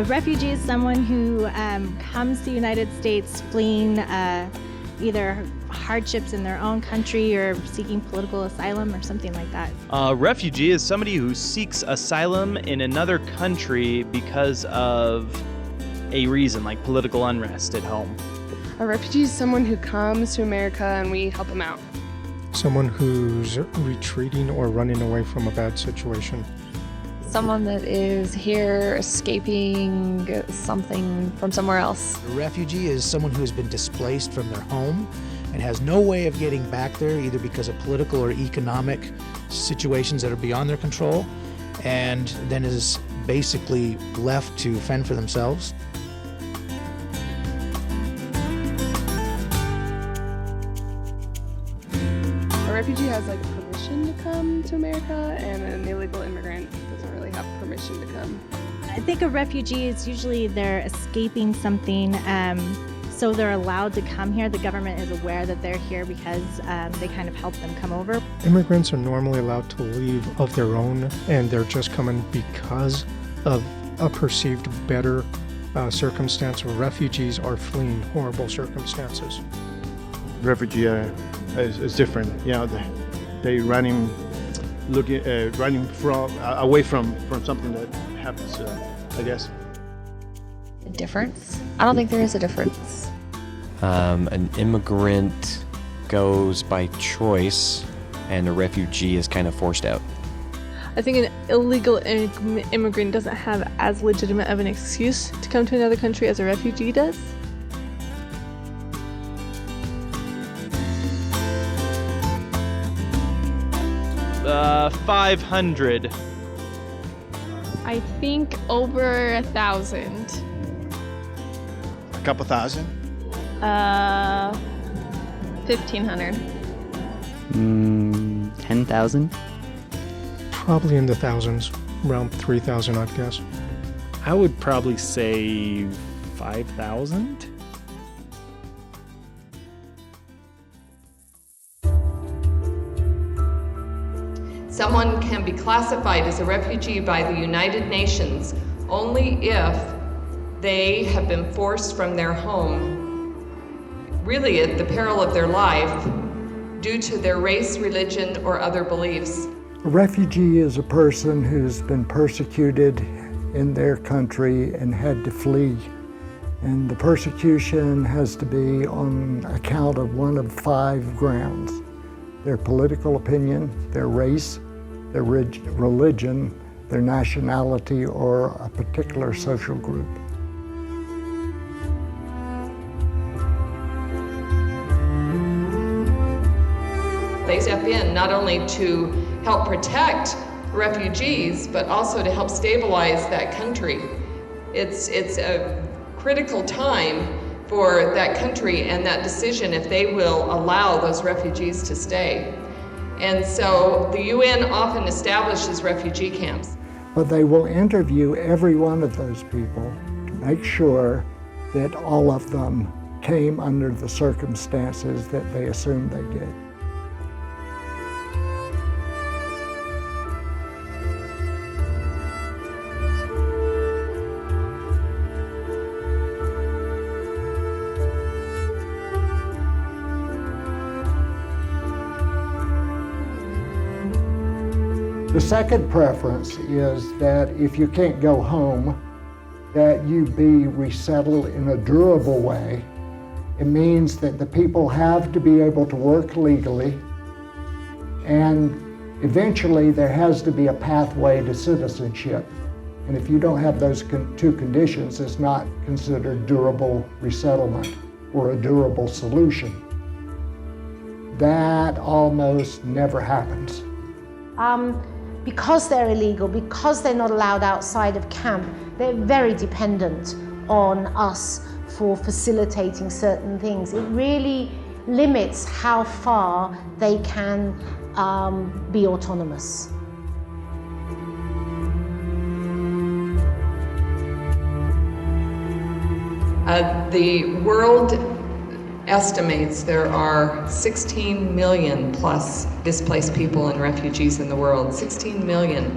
A refugee is someone who comes to the United States fleeing either hardships in their own country or seeking political asylum or something like that. A refugee is somebody who seeks asylum in another country because of a reason, like political unrest at home. A refugee is someone who comes to America and we help them out. Someone who's retreating or running away from a bad situation. Someone that is here escaping something from somewhere else. A refugee is someone who has been displaced from their home and has no way of getting back there, either because of political or economic situations that are beyond their control, and then is basically left to fend for themselves. A refugee has permission to come to America, and an illegal immigrant doesn't really have permission to come. I think a refugee is usually they're escaping something, so they're allowed to come here. The government is aware that they're here because they kind of help them come over. Immigrants are normally allowed to leave of their own, and they're just coming because of a perceived better circumstance. Refugees are fleeing horrible circumstances. Refugee is different. You know, they running from away from something that happens. I guess. A difference? I don't think there is a difference. An immigrant goes by choice, and a refugee is kind of forced out. I think an illegal immigrant doesn't have as legitimate of an excuse to come to another country as a refugee does. Uh, 500. I think over 1,000. A couple thousand. 1,500. 10,000? Probably in the thousands, around 3,000, I'd guess. I would probably say 5,000. Someone can be classified as a refugee by the United Nations only if they have been forced from their home, really at the peril of their life, due to their race, religion, or other beliefs. A refugee is a person who's been persecuted in their country and had to flee. And the persecution has to be on account of one of 5 grounds: their political opinion, their race, their religion, their nationality, or a particular social group. They step in not only to help protect refugees, but also to help stabilize that country. It's a critical time for that country and that decision if they will allow those refugees to stay. And so the UN often establishes refugee camps. But they will interview every one of those people to make sure that all of them came under the circumstances that they assumed they did. The second preference is that if you can't go home, that you be resettled in a durable way. It means that the people have to be able to work legally, and eventually there has to be a pathway to citizenship. And if you don't have those 2 conditions, it's not considered durable resettlement or a durable solution. That almost never happens. Because they're illegal, because they're not allowed outside of camp, they're very dependent on us for facilitating certain things. It really limits how far they can be autonomous. The world estimates there are 16 million plus displaced people and refugees in the world, 16 million.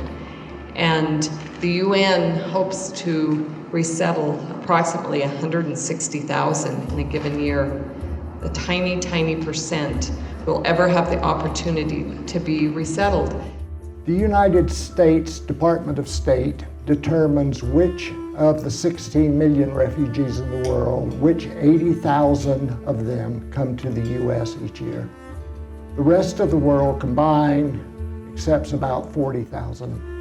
And The UN hopes to resettle approximately 160,000 in a given year. A tiny, tiny percent will ever have the opportunity to be resettled. The United States Department of State determines which of the 16 million refugees in the world, which 80,000 of them come to the U.S. each year. The rest of the world combined accepts about 40,000.